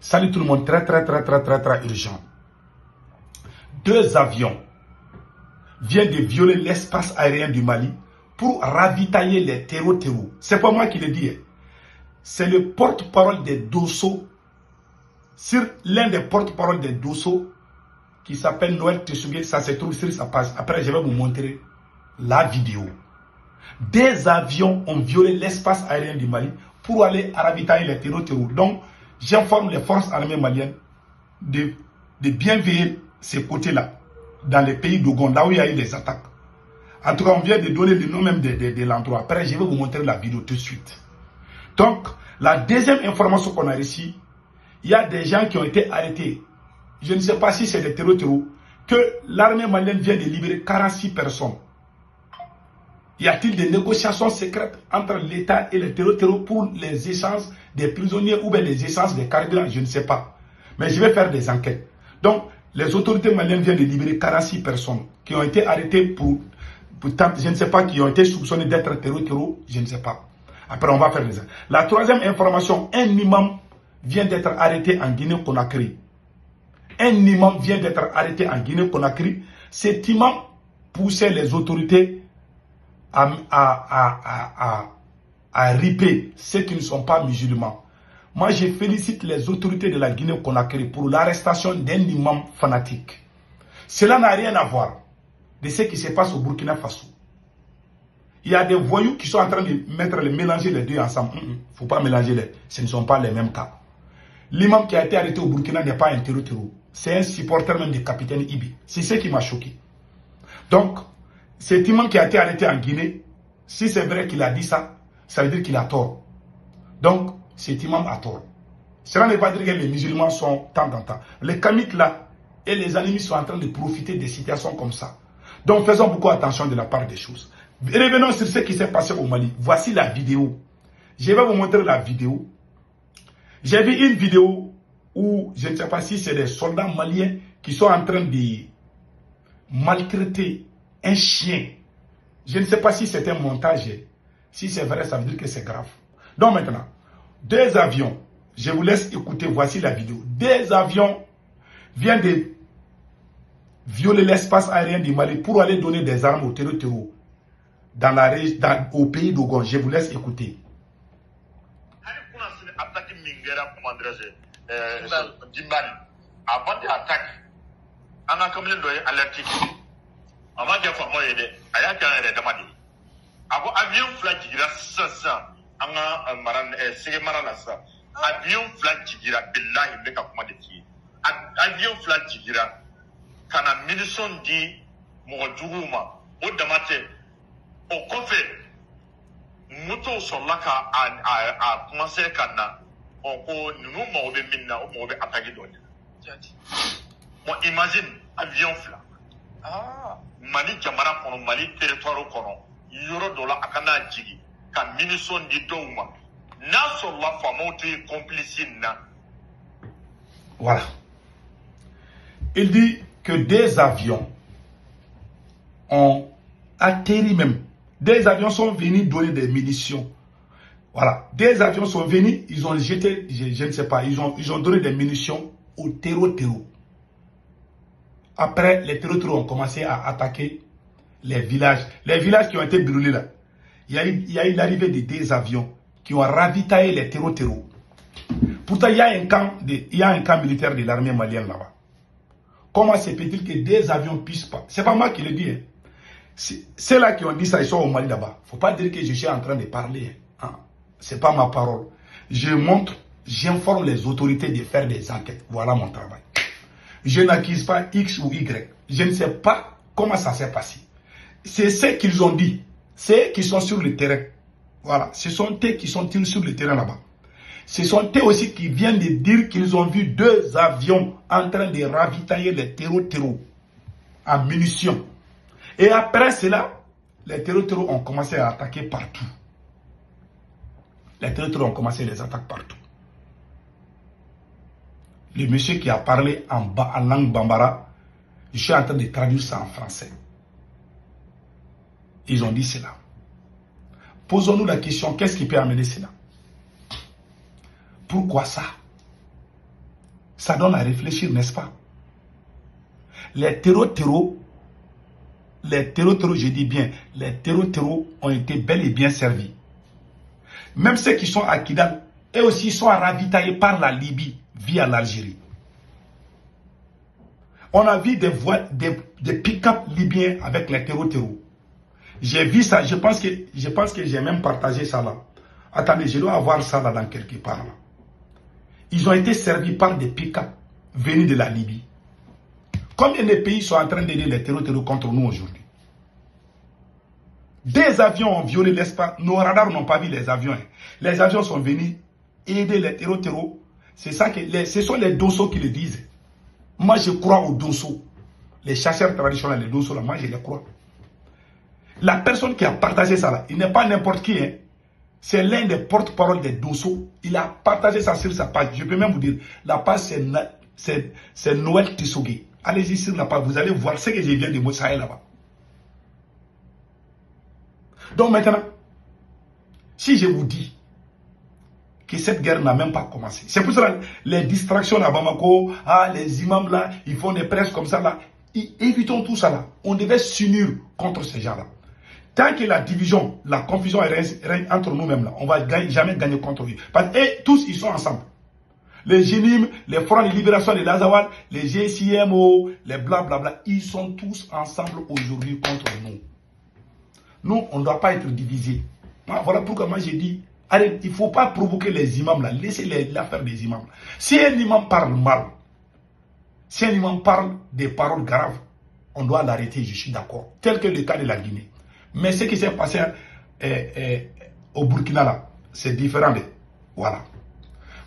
Salut tout le monde, très urgent. 2 avions viennent de violer l'espace aérien du Mali pour ravitailler les terreaux. C'est pas moi qui le dis. C'est le porte-parole des Dosso, sur l'un des porte-parole des Dosso, qui s'appelle Noël Tessougué. Ça se trouve sur sa page. Après, je vais vous montrer la vidéo. Des avions ont violé l'espace aérien du Mali pour aller ravitailler les terreaux. Donc, j'informe les forces armées maliennes de bien veiller ces côtés-là, dans les pays d'Ogon, là où il y a eu des attaques. En tout cas, on vient de donner le nom même de l'endroit. Après, je vais vous montrer la vidéo tout de suite. Donc, la deuxième information qu'on a reçue, il y a des gens qui ont été arrêtés. Je ne sais pas si c'est des terreaux, que l'armée malienne vient de libérer 46 personnes. Y a-t-il des négociations secrètes entre l'État et les terreaux pour les échanges des prisonniers ou bien les échanges des carburants? Je ne sais pas. Mais je vais faire des enquêtes. Donc, les autorités maliennes viennent de libérer 46 personnes qui ont été arrêtées pour je ne sais pas, qui ont été soupçonnées d'être terreaux, je ne sais pas. Après, on va faire des enquêtes. La troisième information, un imam vient d'être arrêté en Guinée-Conakry. Un imam vient d'être arrêté en Guinée-Conakry. Cet imam poussait les autorités à riper ceux qui ne sont pas musulmans. Moi, je félicite les autorités de la Guinée-Conakry pour l'arrestation d'un imam fanatique. Cela n'a rien à voir de ce qui se passe au Burkina Faso. Il y a des voyous qui sont en train de mélanger les deux ensemble. Il ne faut pas mélanger les. Ce ne sont pas les mêmes cas. L'imam qui a été arrêté au Burkina n'est pas un terreau. C'est un supporter même du capitaine Ibi. C'est ce qui m'a choqué. Donc, cet imam qui a été arrêté en Guinée, si c'est vrai qu'il a dit ça, ça veut dire qu'il a tort. Donc, cet imam a tort. Cela ne veut pas dire que les musulmans sont temps en temps. Les kamites là et les ennemis sont en train de profiter des situations comme ça. Donc, faisons beaucoup attention de la part des choses. Revenons sur ce qui s'est passé au Mali. Voici la vidéo. Je vais vous montrer la vidéo. J'ai vu une vidéo où, je ne sais pas si c'est des soldats maliens qui sont en train de maltraiter un chien. Je ne sais pas si c'est un montage. Si c'est vrai, ça veut dire que c'est grave. Donc maintenant, 2 avions. Je vous laisse écouter, voici la vidéo. 2 avions viennent de violer l'espace aérien du Mali pour aller donner des armes aux terreaux au pays d'Ogon. Je vous laisse écouter. Avant de l'attaque, on a comme alerté. Avant de faire moi aider, il y a quelqu'un demandé. Avant avion flag gira ça, on a maran c'est maran ça. Avion flag gira billahi me ka kuma de fi. Avion flag gira kana munition di mo juguma o damate o kofe moto solaka a commencer kana on ko nous mo be minna o mo be attaquer don. Bon imagine avion flag. Mali jamana kono Mali territoire kono yoro dola akana jigi ka munition di doma na so la famote complice na. Voilà. Il dit que des avions ont atterri même. Des avions sont venus donner des munitions. Voilà. Des avions sont venus, ils ont jeté, je ne sais pas, ils ont donné des munitions aux terreaux. Après, les terreaux ont commencé à attaquer les villages. Les villages qui ont été brûlés là. Il y a eu l'arrivée de 2 avions qui ont ravitaillé les terreaux. Pourtant, il y a un camp militaire de l'armée malienne là-bas. Comment se peut-il que 2 avions puissent pas? C'est pas moi qui le dis. Hein. C'est là qui ont dit ça, ils sont au Mali là-bas. Faut pas dire que je suis en train de parler. Hein. C'est pas ma parole. Je montre, j'informe les autorités de faire des enquêtes. Voilà mon travail. Je n'accuse pas X ou Y. Je ne sais pas comment ça s'est passé. C'est ce qu'ils ont dit. C'est eux qui sont sur le terrain. Voilà. Ce sont eux qui sont sur le terrain là-bas. Ce sont eux aussi qui viennent de dire qu'ils ont vu 2 avions en train de ravitailler les terreaux en munitions. Et après cela, les terreaux ont commencé à attaquer partout. Les terreaux ont commencé les attaques partout. Le monsieur qui a parlé en langue bambara, je suis en train de traduire ça en français. Ils ont dit cela. Posons-nous la question, qu'est-ce qui peut amener cela? Pourquoi ça? Ça donne à réfléchir, n'est-ce pas? Les terreaux, je dis bien, les terreaux ont été bel et bien servis. Même ceux qui sont à Kidal, eux aussi sont ravitaillés par la Libye via l'Algérie. On a vu des pick-up libyens avec les terreaux. J'ai vu ça, je pense que j'ai même partagé ça là. Attendez, je dois avoir ça là dans quelque part là. Ils ont été servis par des pick-up venus de la Libye. Combien de pays sont en train d'aider les terreaux contre nous aujourd'hui? Des avions ont violé l'espace. Nos radars n'ont pas vu les avions. Les avions sont venus aider les terreaux. C'est ça que ce sont les Dosso qui le disent. Moi, je crois aux Dosso. Les chasseurs traditionnels, les Dosso, là, moi, je les crois. La personne qui a partagé ça, là, il n'est pas n'importe qui. Hein. C'est l'un des porte-parole des Dosso. Il a partagé ça sur sa page. Je peux même vous dire, la page, c'est Noël Tissogé. Allez-y sur la page, vous allez voir ce que je viens de vous dire là-bas. Donc maintenant, si je vous dis que cette guerre n'a même pas commencé, c'est pour ça les distractions à Bamako, les imams là, ils font des presses comme ça là, évitons tout ça là. On devait s'unir contre ces gens-là. Tant que la division, la confusion règne entre nous-mêmes là, on ne va jamais gagner contre eux. Parce que tous, ils sont ensemble. Les Génim, les Fronts de Libération de l'Azawad, les GCMO, les blablabla, ils sont tous ensemble aujourd'hui contre nous. Nous, on ne doit pas être divisés. Voilà pourquoi moi j'ai dit, allez, il ne faut pas provoquer les imams là, laissez l'affaire des imams. Si un imam parle mal, si un imam parle des paroles graves, on doit l'arrêter, je suis d'accord. Tel que le cas de la Guinée. Mais ce qui s'est passé au Burkina là, c'est différent. Voilà.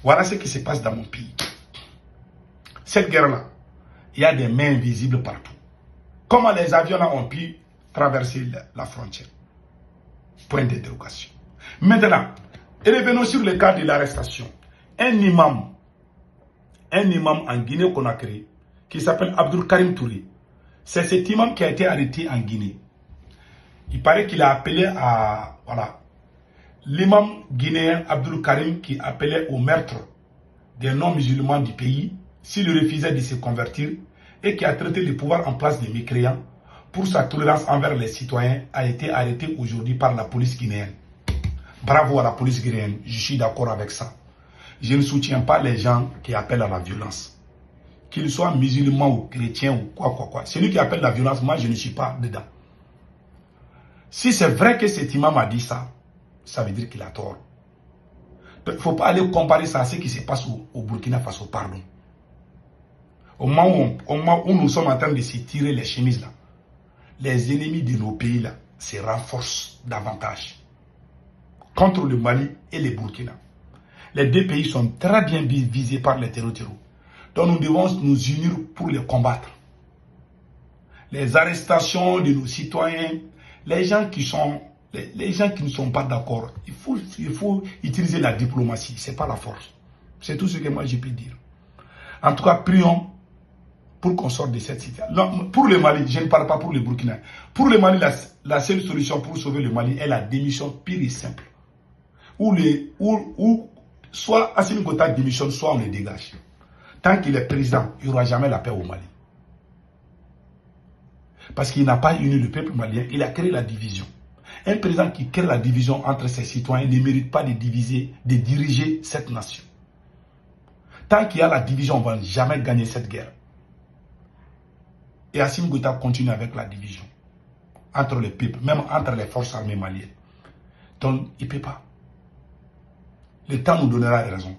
Voilà ce qui se passe dans mon pays. Cette guerre-là, il y a des mains visibles partout. Comment les avions là ont pu traverser la frontière? Point d'interrogation. Maintenant, revenons sur le cas de l'arrestation. Un imam en Guinée-Conakry, qui s'appelle Abdul Karim Touré, c'est cet imam qui a été arrêté en Guinée. Il paraît qu'il a appelé à... Voilà. L'imam guinéen Abdul Karim qui appelait au meurtre des non-musulmans du pays s'il refusait de se convertir et qui a traité le pouvoir en place des mécréants pour sa tolérance envers les citoyens a été arrêté aujourd'hui par la police guinéenne. Bravo à la police guinéenne, je suis d'accord avec ça. Je ne soutiens pas les gens qui appellent à la violence. Qu'ils soient musulmans ou chrétiens ou quoi. Celui qui appelle la violence, moi je ne suis pas dedans. Si c'est vrai que cet imam a dit ça, ça veut dire qu'il a tort. Il ne faut pas aller comparer ça à ce qui se passe au Burkina Faso, pardon. Au moment où nous sommes en train de se tirer les chemises là, les ennemis de nos pays là se renforcent davantage contre le Mali et le Burkina. Les deux pays sont très bien visés par les terreaux. Donc nous devons nous unir pour les combattre. Les arrestations de nos citoyens, les gens qui ne sont pas d'accord, il faut utiliser la diplomatie, ce n'est pas la force. C'est tout ce que moi je peux dire. En tout cas, prions pour qu'on sorte de cette situation. Non, pour le Mali, je ne parle pas pour le Burkina. Pour le Mali, la seule solution pour sauver le Mali est la démission pure et simple. Soit Assimi Goïta démissionne, soit on le dégage. Tant qu'il est président, il n'y aura jamais la paix au Mali. Parce qu'il n'a pas uni le peuple malien, il a créé la division. Un président qui crée la division entre ses citoyens ne mérite pas de diriger cette nation. Tant qu'il y a la division, on ne va jamais gagner cette guerre. Et Assimi Goïta continue avec la division entre les peuples, même entre les forces armées maliennes. Donc, il ne peut pas. Le temps nous donnera raison.